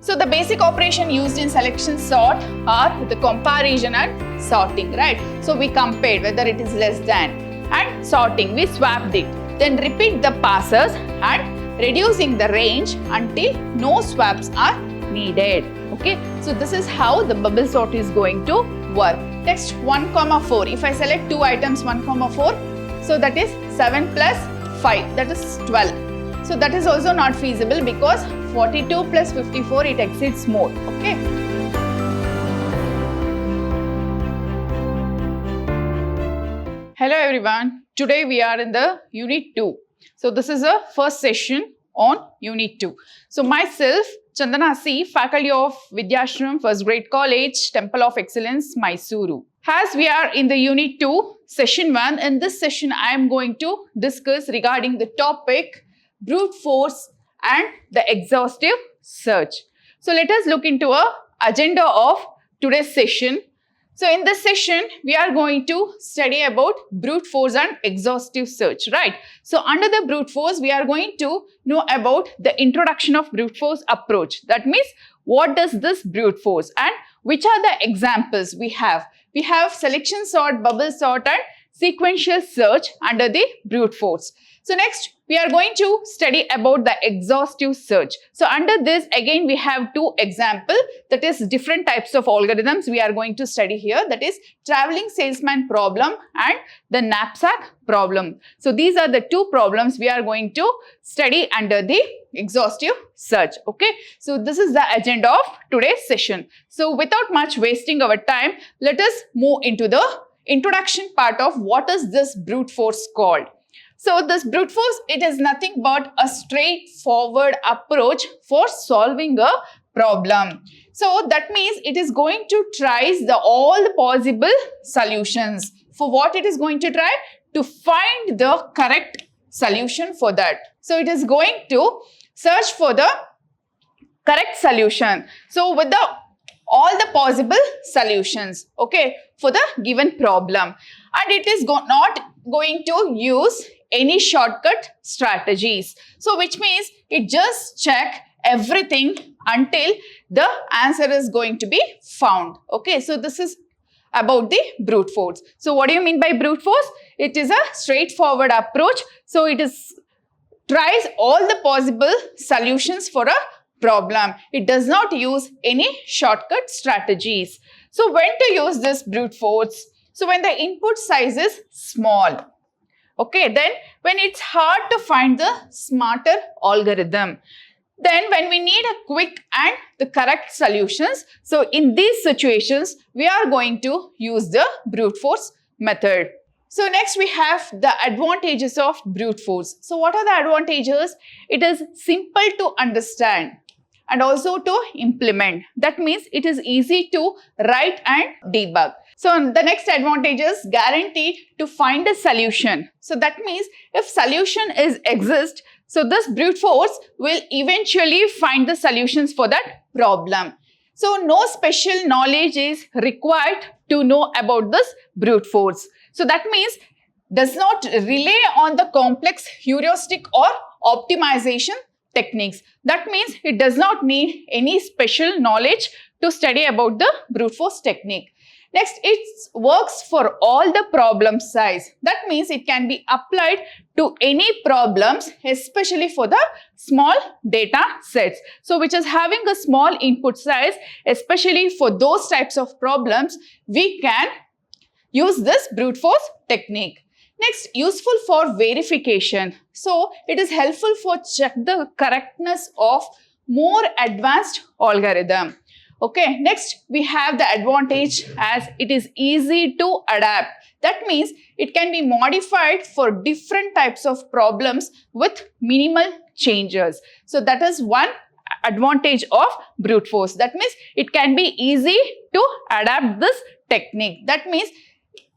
So the basic operation used in selection sort are the comparison and sorting, right? So we compared whether it is less than, and sorting, we swapped it. Then repeat the passes and reducing the range until no swaps are needed. Okay, so this is how the bubble sort is going to work. Next, 1,4. If I select two items 1,4, so that is 7 plus 5, that is 12. So that is also not feasible because 42 plus 54, it exceeds more. Okay. Hello everyone. Today we are in the Unit 2. So this is a first session on Unit 2. So myself, Chandana C, Faculty of Vidyashram, First Grade College, Temple of Excellence, Mysuru. As we are in the Unit 2, Session 1, in this session I am going to discuss regarding the topic brute force and the exhaustive search. So let us look into a agenda of today's session. So in this session, we are going to study about brute force and exhaustive search, right? So under the brute force, we are going to know about the introduction of brute force approach. That means, what does this brute force and which are the examples we have? We have selection sort, bubble sort and sequential search under the brute force. So next, we are going to study about the exhaustive search. So under this, again, we have two examples, that is different types of algorithms we are going to study here. That is traveling salesman problem and the knapsack problem. So these are the two problems we are going to study under the exhaustive search. Okay. So this is the agenda of today's session. So without much wasting our time, let us move into the introduction part of what is this brute force called. So this brute force, it is nothing but a straightforward approach for solving a problem. So that means it is going to try all the possible solutions. For what it is going to try? To find the correct solution for that. So it is going to search for the correct solution. So with all the possible solutions, okay, for the given problem. And it is not going to use any shortcut strategies. So which means it just check everything until the answer is going to be found. Okay, so this is about the brute force. So what do you mean by brute force? It is a straightforward approach. So it tries all the possible solutions for a problem. It does not use any shortcut strategies. So when to use this brute force? So when the input size is small. Okay, then when it's hard to find the smarter algorithm. Then when we need a quick and the correct solutions. So in these situations, we are going to use the brute force method. So next we have the advantages of brute force. So what are the advantages? It is simple to understand and also to implement. That means it is easy to write and debug. So the next advantage is guaranteed to find a solution. So that means if solution exists, so this brute force will eventually find the solutions for that problem. So no special knowledge is required to know about this brute force. So that means does not rely on the complex heuristic or optimization techniques. That means it does not need any special knowledge to study about the brute force technique. Next, it works for all the problem size. That means it can be applied to any problems, especially for the small data sets. So which is having a small input size, especially for those types of problems, we can use this brute force technique. Next, useful for verification. So it is helpful for check the correctness of more advanced algorithm. Okay, next we have the advantage as it is easy to adapt. That means it can be modified for different types of problems with minimal changes. So that is one advantage of brute force. That means it can be easy to adapt this technique. That means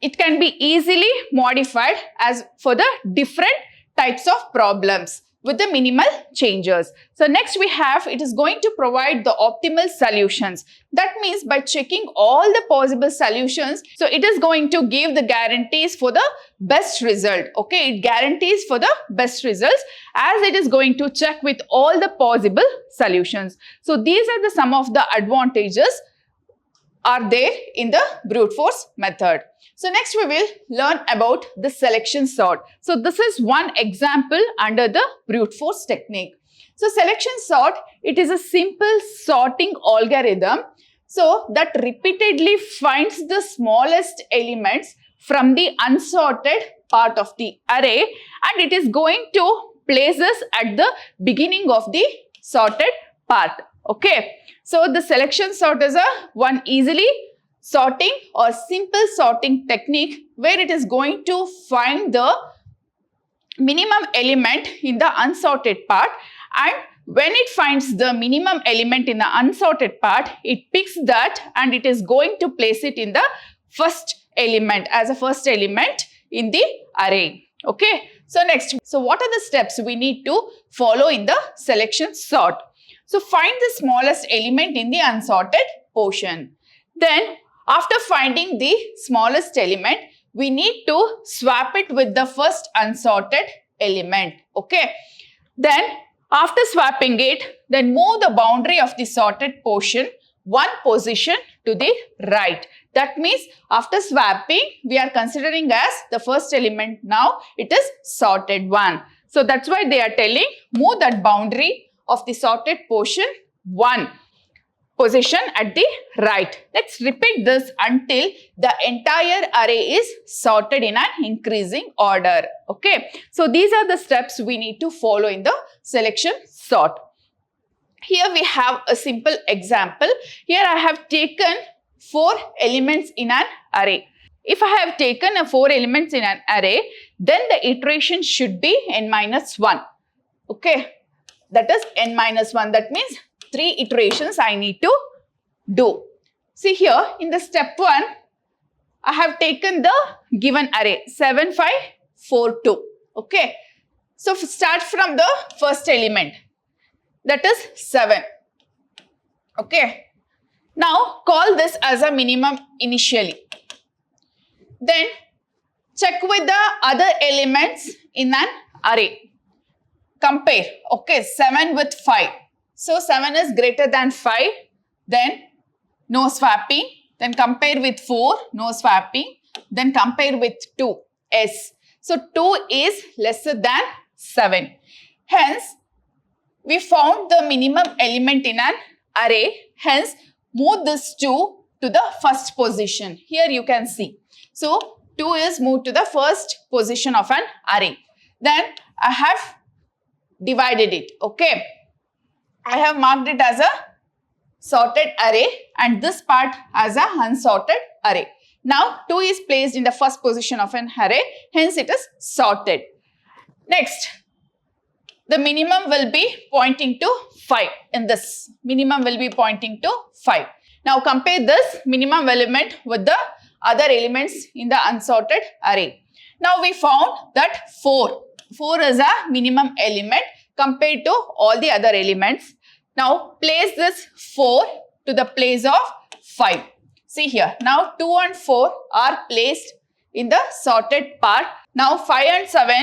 it can be easily modified as for the different types of problems with the minimal changes. So next we have, it is going to provide the optimal solutions. That means by checking all the possible solutions, so it is going to give the guarantees for the best result. Okay, it guarantees for the best results as it is going to check with all the possible solutions. So these are the some of the advantages are there in the brute force method. So next we will learn about the selection sort. So this is one example under the brute force technique. So selection sort, it is a simple sorting algorithm so that repeatedly finds the smallest elements from the unsorted part of the array, and it is going to place us at the beginning of the sorted part. Okay. So the selection sort is a one easily sorting or simple sorting technique where it is going to find the minimum element in the unsorted part, and when it finds the minimum element in the unsorted part, it picks that and it is going to place it in the first element as a first element in the array. Okay. So next, so what are the steps we need to follow in the selection sort? So find the smallest element in the unsorted portion. Then after finding the smallest element, we need to swap it with the first unsorted element. Okay. Then after swapping it, then move the boundary of the sorted portion one position to the right. That means after swapping, we are considering as the first element now it is sorted one. So that's why they are telling move that boundary of the sorted portion one position at the right. Let's repeat this until the entire array is sorted in an increasing order. Okay. So these are the steps we need to follow in the selection sort. Here we have a simple example. Here I have taken 4 elements in an array. If I have taken 4 elements in an array, then the iteration should be n minus 1. Okay. That is n minus 1. That means 3 iterations I need to do. See here in the step 1, I have taken the given array 7, 5, 4, 2. Okay. So start from the first element, that is 7. Okay. Now call this as a minimum initially. Then check with the other elements in an array. Compare. Okay, 7 with 5. So 7 is greater than 5. Then no swapping. Then compare with 4. No swapping. Then compare with 2. S. So 2 is lesser than 7. Hence, we found the minimum element in an array. Hence, move this 2 to the first position. Here you can see. So 2 is moved to the first position of an array. Then I have divided it. Okay. I have marked it as a sorted array and this part as a unsorted array. Now 2 is placed in the first position of an array, hence it is sorted. Next, the minimum will be pointing to 5 in this. Minimum will be pointing to 5. Now compare this minimum element with the other elements in the unsorted array. Now we found that 4 is a minimum element compared to all the other elements. Now place this 4 to the place of 5. See here, now 2 and 4 are placed in the sorted part. Now 5 and 7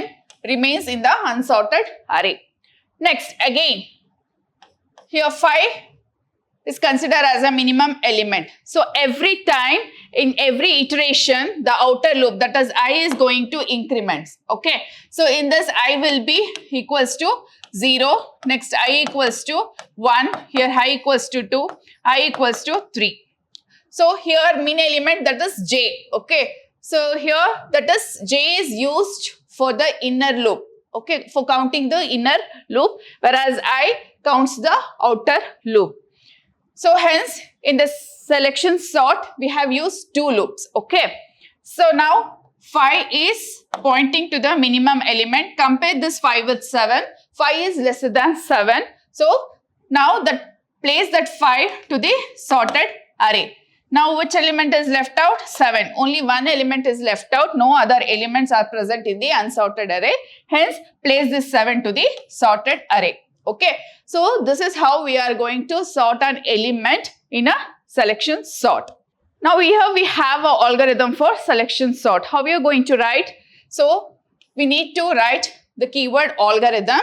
remains in the unsorted array. Next, again, here 5 is considered as a minimum element. So every time in every iteration, the outer loop, that is I, is going to increment. Okay. So in this I will be equals to 0. Next I equals to 1. Here I equals to 2. I equals to 3. So here min element, that is j. Okay. So here that is j is used for the inner loop. Okay. For counting the inner loop, whereas I counts the outer loop. So hence in the selection sort we have used 2 loops. Okay. So now 5 is pointing to the minimum element. Compare this 5 with 7. 5 is lesser than 7. So now that place that 5 to the sorted array. Now which element is left out? 7. Only one element is left out. No other elements are present in the unsorted array. Hence, place this 7 to the sorted array. Okay. So this is how we are going to sort an element in a selection sort. Now here we have an algorithm for selection sort. How we are going to write? So we need to write the keyword algorithm.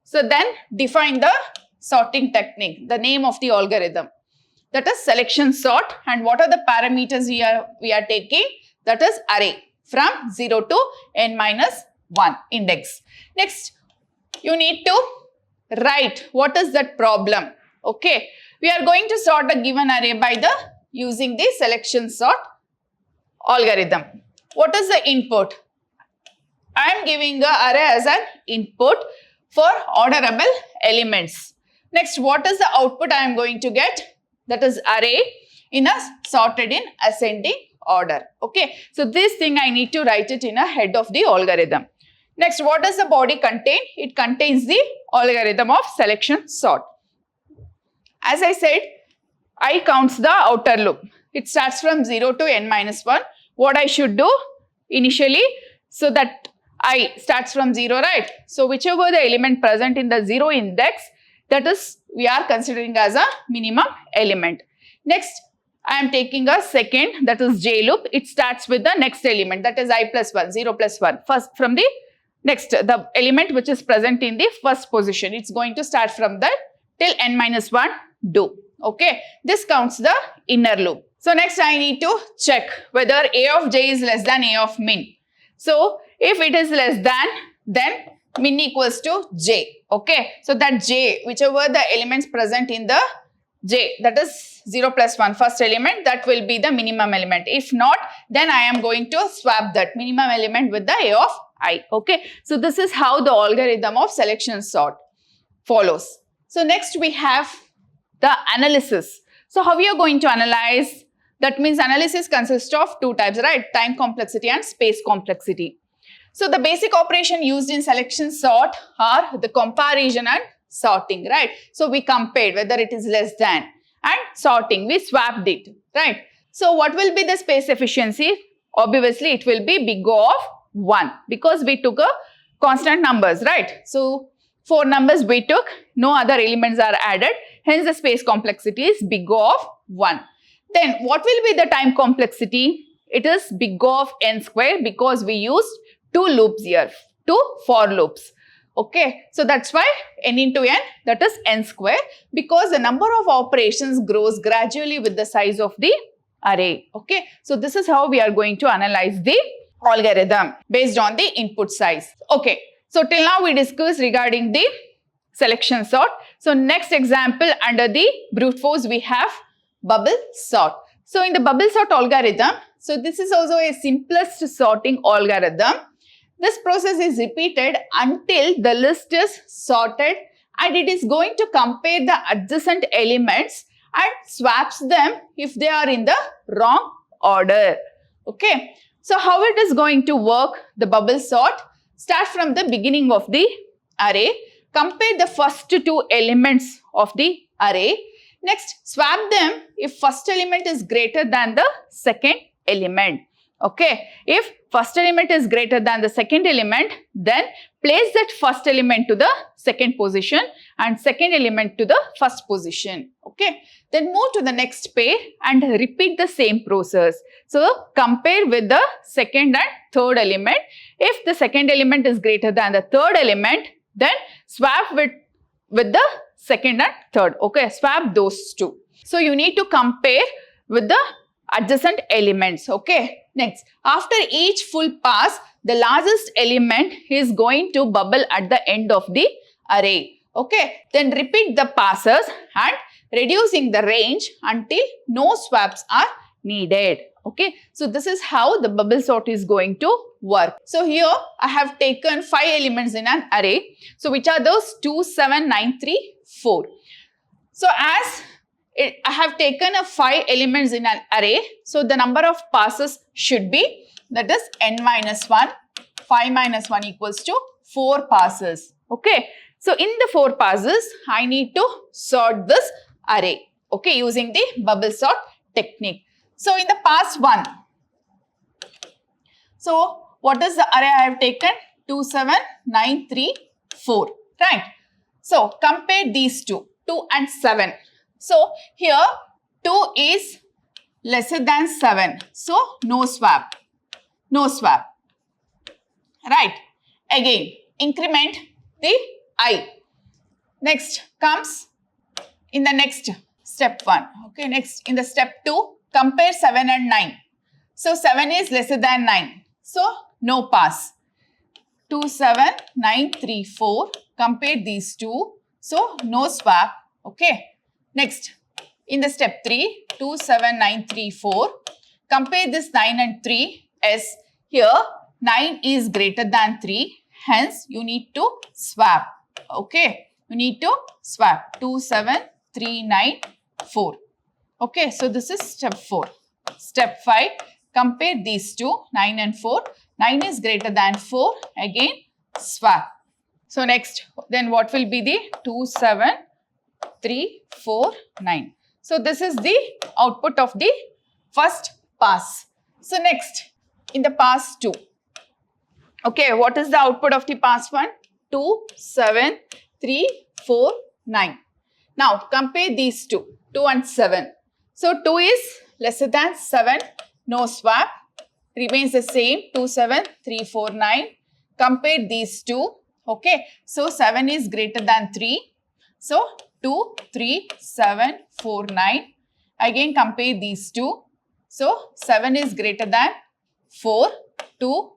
So then define the sorting technique, the name of the algorithm. That is selection sort, and what are the parameters we are taking? That is array from 0 to n minus 1 index. Next, you need to write what is that problem. Okay, we are going to sort a given array by using the selection sort algorithm. What is the input? I am giving the array as an input for orderable elements. Next, what is the output I am going to get? That is array in a sorted in ascending order. Okay, so this thing I need to write it in a head of the algorithm. Next, what does the body contain? It contains the algorithm of selection sort. As I said, I counts the outer loop. It starts from 0 to n minus 1. What I should do initially, so that I starts from 0, right? So whichever the element present in the 0 index, that is we are considering as a minimum element. Next, I am taking a second, that is j loop. It starts with the next element, that is I plus 1, 0 plus 1. First from the next, the element which is present in the first position. It's going to start from that till n minus 1 do. Okay, this counts the inner loop. So next I need to check whether a of j is less than a of min. So if it is less than, then min equals to j. Okay, so that j, whichever the elements present in the j, that is 0 plus 1, first element, that will be the minimum element. If not, then I am going to swap that minimum element with the a of I. Okay, so this is how the algorithm of selection sort follows. So next we have the analysis. So how we are going to analyze? That means analysis consists of two types, right? Time complexity and space complexity. So the basic operation used in selection sort are the comparison and sorting, right? So we compared whether it is less than, and sorting, we swapped it, right? So what will be the space efficiency? Obviously it will be big O of 1 because we took a constant numbers, right? So 4 numbers we took, no other elements are added, hence the space complexity is big O of 1. Then what will be the time complexity? It is big O of n square because we used 2 loops here, 2 for loops. Okay, so that's why n into n, that is n square, because the number of operations grows gradually with the size of the array. Okay, so this is how we are going to analyze the algorithm based on the input size. Okay, so till now we discussed regarding the selection sort. So next example under the brute force we have bubble sort. So in the bubble sort algorithm, so this is also a simplest sorting algorithm. This process is repeated until the list is sorted and it is going to compare the adjacent elements and swaps them if they are in the wrong order. Okay, so how it is going to work, the bubble sort? Start from the beginning of the array, compare the first 2 elements of the array. Next, swap them if first element is greater than the second element. Okay, if first element is greater than the second element, then place that first element to the second position and second element to the first position. Okay, then move to the next pair and repeat the same process. So compare with the second and third element. If the second element is greater than the third element, then swap with the second and third. Okay, swap those two. So you need to compare with the adjacent elements. Okay, next, after each full pass, the largest element is going to bubble at the end of the array. Okay, then repeat the passes and reducing the range until no swaps are needed. Okay, so this is how the bubble sort is going to work. So here I have taken 5 elements in an array. So which are those? 2, 7, 9, 3, 4. So as I have taken a 5 elements in an array, so the number of passes should be, that is n minus 1, 5 minus 1 equals to 4 passes. Okay, so in the 4 passes, I need to sort this array, okay, using the bubble sort technique. So in the past one, so what is the array I have taken? 2, 7, 9, 3, 4, right? So compare these two, 2 and 7. So here 2 is lesser than 7. So no swap, no swap, right? Again, increment the I. Next comes in the next step 1. Okay, next in the step 2, compare 7 and 9. So 7 is lesser than 9. So no pass. 2, 7, 9, 3, 4. Compare these two. So no swap. Okay. Next, in the step 3, 2, 7, 9, 3, 4. Compare this 9 and 3 as here 9 is greater than 3. Hence, you need to swap. Okay. You need to swap. 2, 7, 3, 9, 4. Okay. So this is step 4. Step 5. Compare these two, 9 and 4. 9 is greater than 4. Again, swap. So next, then what will be the 2, 7, 3, 4, 9. So this is the output of the first pass. So next, in the pass 2. Okay, what is the output of the pass 1? 2, 7, 3, 4, 9. Now compare these two, 2 and 7. So 2 is lesser than 7. No swap, remains the same, 2, 7, 3, 4, 9. Compare these two. Okay, so 7 is greater than 3. So 2, 3, 7, 4, 9. Again compare these two. So 7 is greater than 4, 2,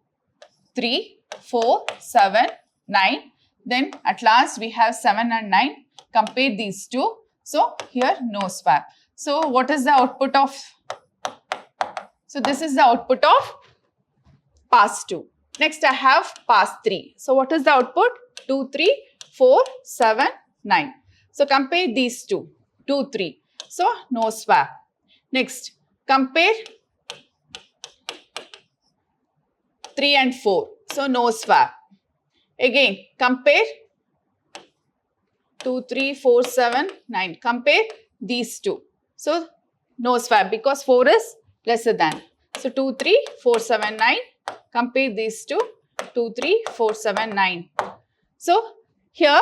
3, 4, 7, 9. Then at last we have 7 and 9. Compare these two. So here no swap. So what is the output of? So this is the output of pass 2. Next I have pass 3. So what is the output? 2, 3, 4, 7, 9. So compare these two, 2, 3. So no swap. Next compare 3 and 4. So no swap. Again compare 2, 3, 4, 7, 9. Compare these two. So no swap because 4 is lesser than. So 2, 3, 4, 7, 9. Compare these two. 2, 3, 4, 7, 9. So here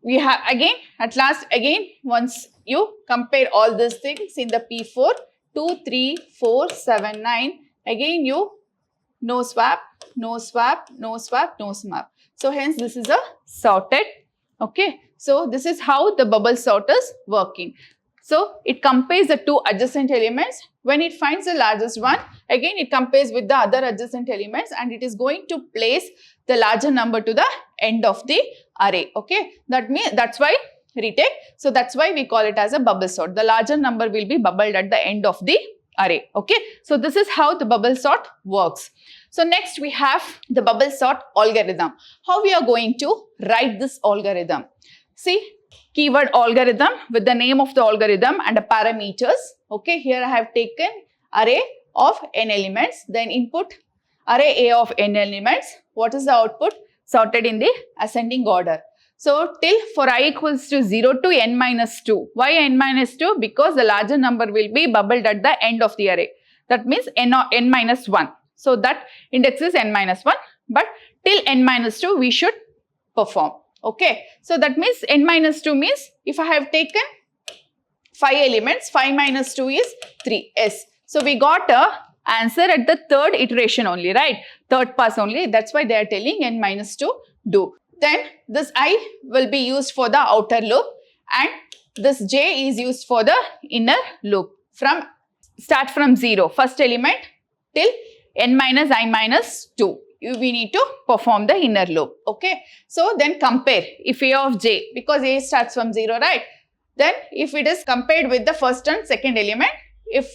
we have again at last again once you compare all these things in the P4 2, 3, 4, 7, 9. Again you no swap, no swap, no swap, no swap. So hence this is a sorted. Okay. So this is how the bubble sort is working. So it compares the two adjacent elements. When it finds the largest one, again it compares with the other adjacent elements and it is going to place the larger number to the end of the array. Okay, that's why retake. So that's why we call it as a bubble sort. The larger number will be bubbled at the end of the array. Okay, so this is how the bubble sort works. So next we have the bubble sort algorithm. How we are going to write this algorithm? See, keyword algorithm with the name of the algorithm and the parameters. Okay, here I have taken array of n elements, then input array A of n elements. What is the output? Sorted in the ascending order. So till for I equals to 0 to n minus 2. Why n minus 2? Because the larger number will be bubbled at the end of the array. That means n minus 1. So that index is n minus 1. But till n minus 2 we should perform. Okay, so that means n minus 2 means if I have taken 5 elements, 5 minus 2 is 3, S. So we got a answer at the third iteration only, right? Third pass only. That's why they are telling n minus 2 do. Then this I will be used for the outer loop and this j is used for the inner loop. Start from 0, first element till n minus I minus 2. We need to perform the inner loop. Okay. So then compare if A of j, because A starts from 0, right? Then if it is compared with the first and second element, if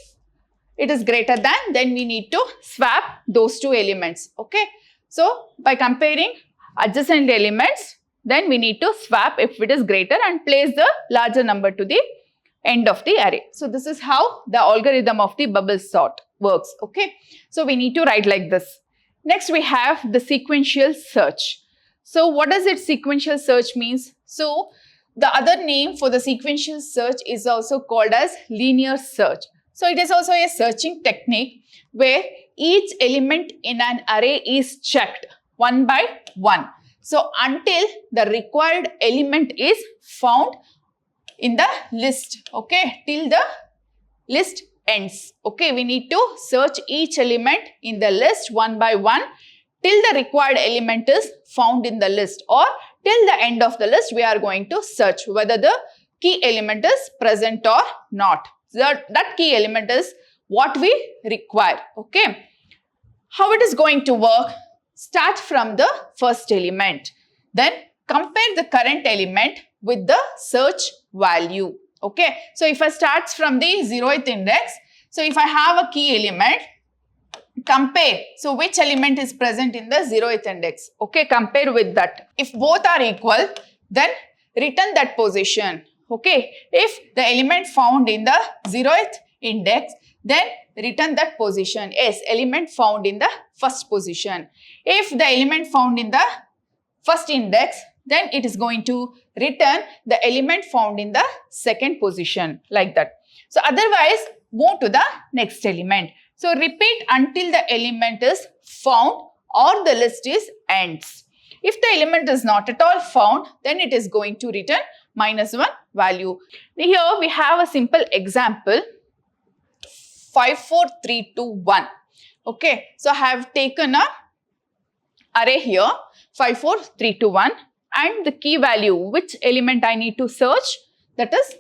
it is greater than, then we need to swap those two elements. Okay. So by comparing adjacent elements, then we need to swap if it is greater and place the larger number to the end of the array. So this is how the algorithm of the bubble sort works. Okay. So we need to write like this. Next we have the sequential search. So what does it sequential search means? So the other name for the sequential search is also called as linear search. So it is also a searching technique where each element in an array is checked one by one. So until the required element is found in the list, okay, till the list ends. Okay, we need to search each element in the list one by one till the required element is found in the list, or till the end of the list we are going to search whether the key element is present or not. That key element is what we require. Okay, how it is going to work? Start from the first element, then compare the current element with the search value. Okay, so if I start from the 0th index, so if I have a key element, compare. So which element is present in the 0th index? Okay, compare with that. If both are equal, then return that position. Okay, if the element found in the 0th index, then return that position. Yes, element found in the first position. If the element found in the first index, then it is going to return the element found in the second position, like that. So otherwise, move to the next element. So repeat until the element is found or the list is ends. If the element is not at all found, then it is going to return -1 value. Here we have a simple example, 5, 4, 3, 2, 1. Okay, so I have taken a array here, 5, 4, 3, 2, 1, and the key value, which element I need to search, that is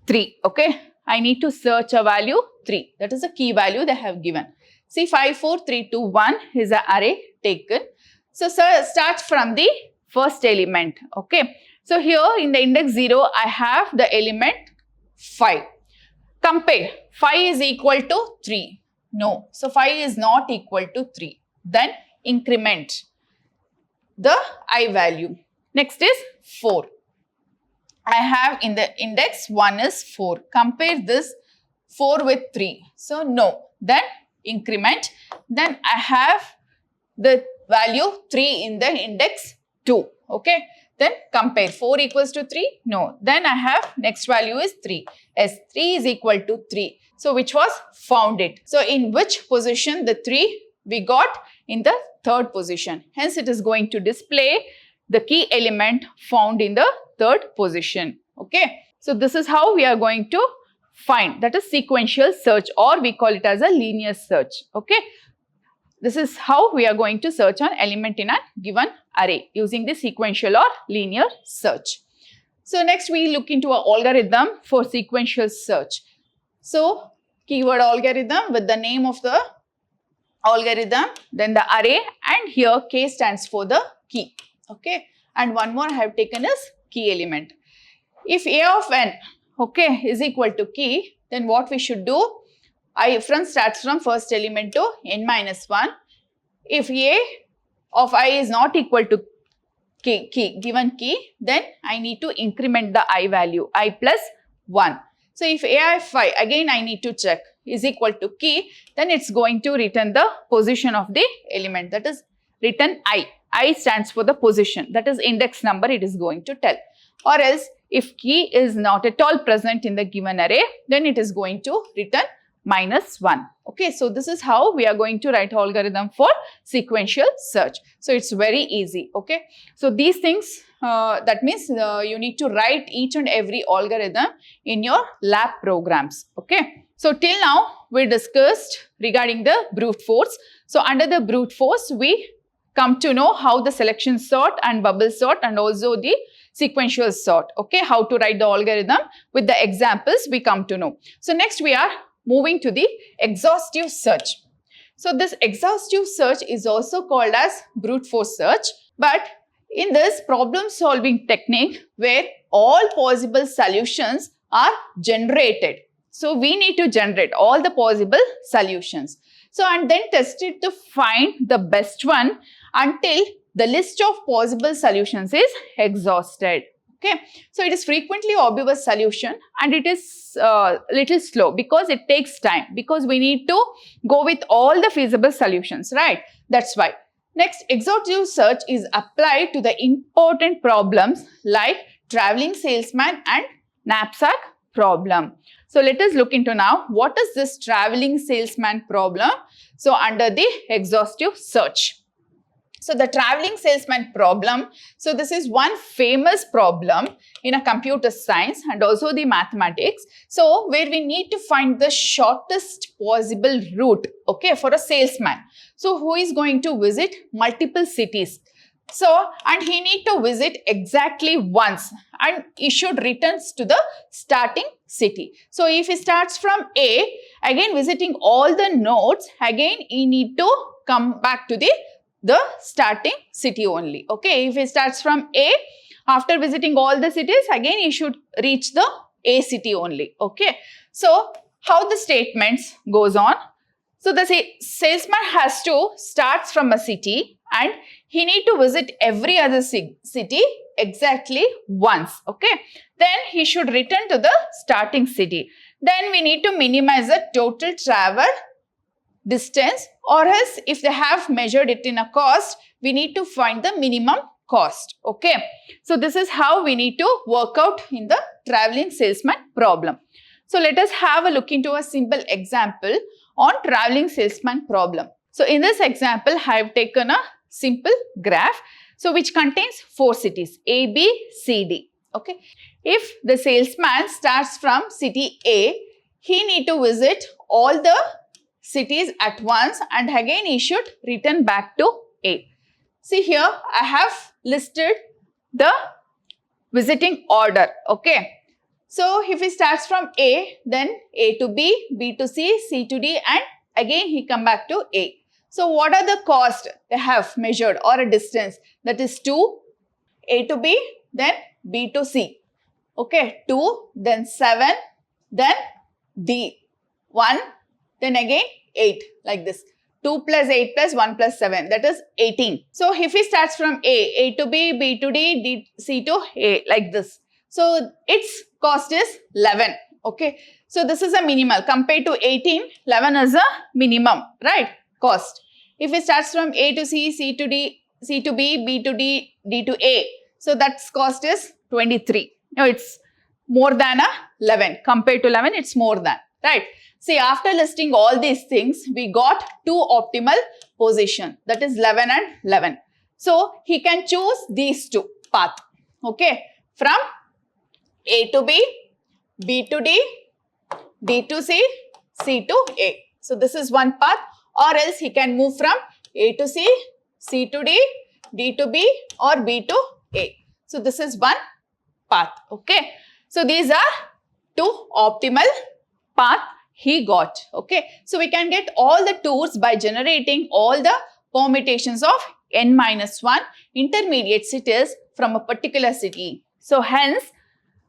3. Okay, I need to search a value 3. That is the key value they have given. See, 5, 4, 3, 2, 1 is an array taken. So start from the first element. Okay, so here in the index 0, I have the element 5. Compare, 5 is equal to 3. No, so 5 is not equal to 3. Then increment the I value. Next is 4. I have in the index 1 is 4. Compare this 4 with 3. So no. Then increment. Then I have the value 3 in the index 2. Okay. Then compare, 4 equals to 3. No. Then I have next value is 3. As 3 is equal to 3. So which was found it. So in which position the 3 we got? In the third position. Hence it is going to display the key element found in the third position. Okay. So this is how we are going to find. That is sequential search, or we call it as a linear search. Okay. This is how we are going to search an element in a given array using the sequential or linear search. So next we look into an algorithm for sequential search. So keyword algorithm with the name of the algorithm, then the array, and here K stands for the key. Okay, and one more I have taken is key element. If A of n, okay, is equal to key, then what we should do? Starts from first element to n minus 1. If A of I is not equal to given key, then I need to increment the I value, I plus 1. So if A of I, again I need to check, is equal to key, then it's going to return the position of the element, that is return I. I stands for the position, that is index number it is going to tell. Or else if key is not at all present in the given array, then it is going to return -1. Okay, so this is how we are going to write algorithm for sequential search. So it's very easy. Okay, so these things, that means you need to write each and every algorithm in your lab programs. Okay, so till now we discussed regarding the brute force. So under the brute force we come to know how the selection sort and bubble sort and also the sequential sort. Okay, how to write the algorithm with the examples we come to know. So next we are moving to the exhaustive search. So this exhaustive search is also called as brute force search, but in this problem solving technique where all possible solutions are generated. So we need to generate all the possible solutions. So and then test it to find the best one until the list of possible solutions is exhausted. Okay, so it is frequently obvious solution and it is little slow because it takes time, because we need to go with all the feasible solutions, right? That's why. Next, exhaustive search is applied to the important problems like traveling salesman and knapsack problem. So let us look into now what is this traveling salesman problem. So under the exhaustive search. So the traveling salesman problem, so this is one famous problem in a computer science and also the mathematics. So where we need to find the shortest possible route, okay, for a salesman. So who is going to visit multiple cities. So, and he need to visit exactly once and he should return to the starting city. So if he starts from A, again visiting all the nodes, again he need to come back to the starting city only. Okay, if he starts from A, after visiting all the cities, again he should reach the A city only. Okay, so how the statements goes on. So the salesman has to start from a city and he need to visit every other city exactly once. Okay, then he should return to the starting city. Then we need to minimize the total travel distance, or else if they have measured it in a cost, we need to find the minimum cost. Okay, so this is how we need to work out in the traveling salesman problem. So let us have a look into a simple example on traveling salesman problem. So in this example, I have taken a simple graph, so which contains 4 cities A, B, C, D. Okay, if the salesman starts from city A, he need to visit all the cities at once and again he should return back to A. See here, I have listed the visiting order. Okay, so if he starts from A, then A to B, B to C, C to D, and again he come back to A. So what are the cost they have measured or a distance? That is 2, A to B, then B to C. Okay, 2, then 7, then D, 1, then again 8, like this. 2 plus 8 plus 1 plus 7, that is 18. So if he starts from A to B, B to D, D, C to A, like this. So its cost is 11. Okay, so this is a minimal. Compared to 18, 11 is a minimum, right, cost. If it starts from A to C, C to D, C to B, B to D, D to A, so that cost is 23. Now it's more than a 11. Compared to 11, it's more than, right? See, after listing all these things, we got 2 optimal position, that is 11 and 11. So he can choose these 2 paths, okay, from A to B, B to D, D to C, C to A. So this is one path, or else he can move from A to C, C to D, D to B, or B to A. So this is one path, okay. So these are 2 optimal paths he got. Okay, so we can get all the tours by generating all the permutations of n-1 intermediate cities from a particular city. So hence,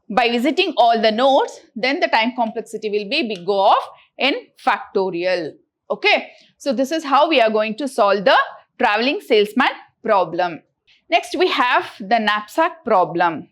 by visiting all the nodes, then the time complexity will be big O of n factorial. Okay, so this is how we are going to solve the traveling salesman problem. Next, we have the knapsack problem.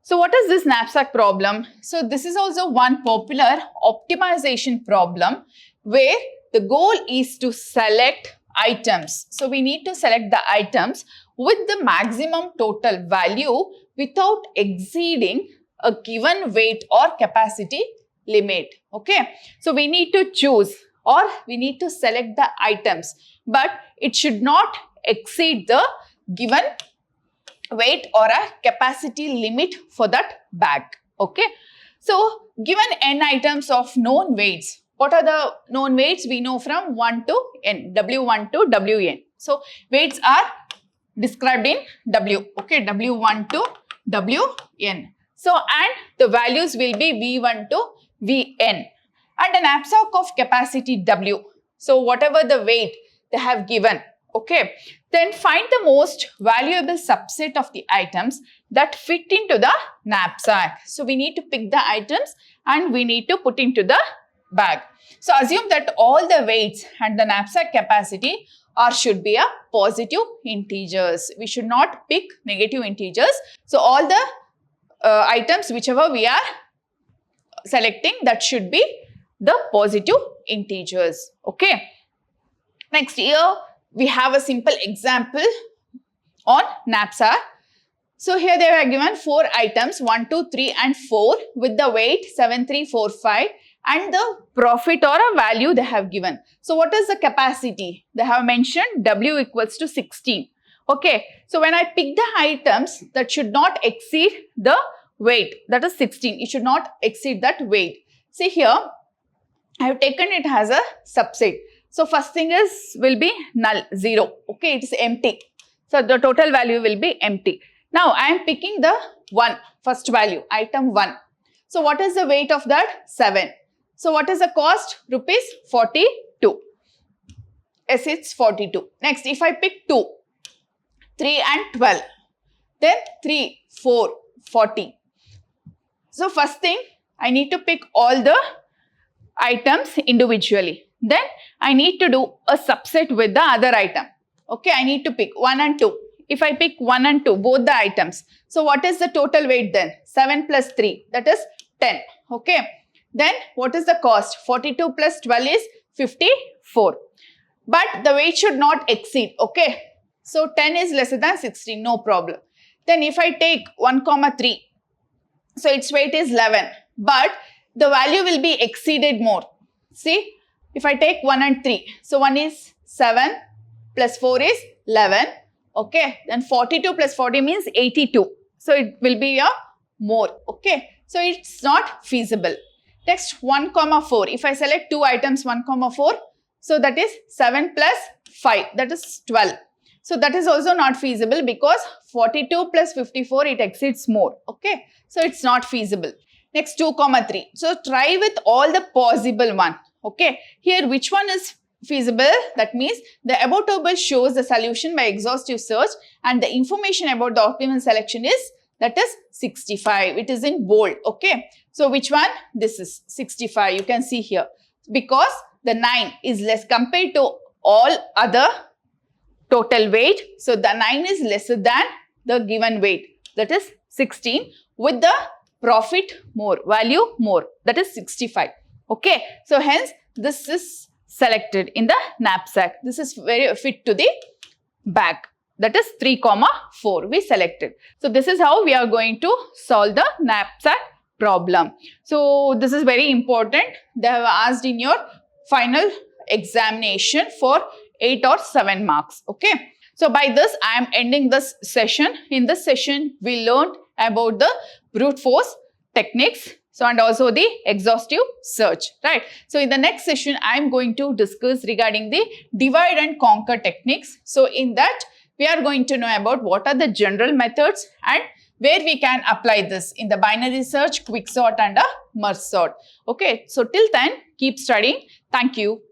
So what is this knapsack problem? So this is also one popular optimization problem where the goal is to select items. So we need to select the items with the maximum total value without exceeding a given weight or capacity limit. Okay, so we need to choose or we need to select the items, but it should not exceed the given weight or a capacity limit for that bag. Okay, so given n items of known weights, what are the known weights? We know from 1 to n, W1 to Wn. So weights are described in W. Okay, W1 to Wn. So and the values will be V1 to Vn and a knapsack of capacity W. So whatever the weight they have given. Okay, then find the most valuable subset of the items that fit into the knapsack. So we need to pick the items and we need to put into the bag. So assume that all the weights and the knapsack capacity should be a positive integers. We should not pick negative integers. So all the items whichever we are selecting, that should be the positive integers. Okay. Next, here we have a simple example on knapsack. So here they have given 4 items 1, 2, 3 and 4 with the weight 7345 and the profit or a value they have given. So what is the capacity? They have mentioned W equals to 16. Okay, so when I pick the items that should not exceed the weight, that is 16, it should not exceed that weight. See here, I have taken it as a subset. So first thing will be null, 0. Okay, it is empty. So the total value will be empty. Now I am picking the first value, item 1. So what is the weight of that? 7. So what is the cost? Rupees 42. Yes, it's 42. Next, if I pick 2, 3 and 12, then 3, 4, 40. So first thing, I need to pick all the items individually. Then I need to do a subset with the other item. Okay, I need to pick 1 and 2. If I pick 1 and 2, both the items. So what is the total weight then? 7 plus 3, that is 10. Okay. Then what is the cost? 42 plus 12 is 54. But the weight should not exceed. Okay. So 10 is lesser than 16, no problem. Then if I take 1, 3, so its weight is 11. But the value will be exceeded more. See, if I take 1 and 3, so 1 is 7 plus 4 is 11. Okay, then 42 plus 40 means 82. So it will be a more. Okay, so it's not feasible. Next, 1, 4. If I select 2 items 1, 4, so that is 7 plus 5, that is 12. So that is also not feasible because 42 plus 54, it exceeds more. Okay, so it's not feasible. Next, 2, 3. So try with all the possible one. Okay, here which one is feasible? That means the above table shows the solution by exhaustive search and the information about the optimal selection is, that is 65. It is in bold. Okay, so which one? This is 65. You can see here because the 9 is less compared to all other total weight. So the 9 is lesser than the given weight, that is 16, with the profit more, value more, that is 65. Okay, so hence this is selected in the knapsack. This is very fit to the bag, that is 3, 4 we selected. So this is how we are going to solve the knapsack problem. So this is very important. They have asked in your final examination for 8 or 7 marks. Okay, so by this I am ending this session. In this session we learned about the brute force techniques, so and also the exhaustive search, right? So in the next session I am going to discuss regarding the divide and conquer techniques. So in that we are going to know about what are the general methods and where we can apply this in the binary search, quick sort and a merge sort. Okay, so till then keep studying. Thank you.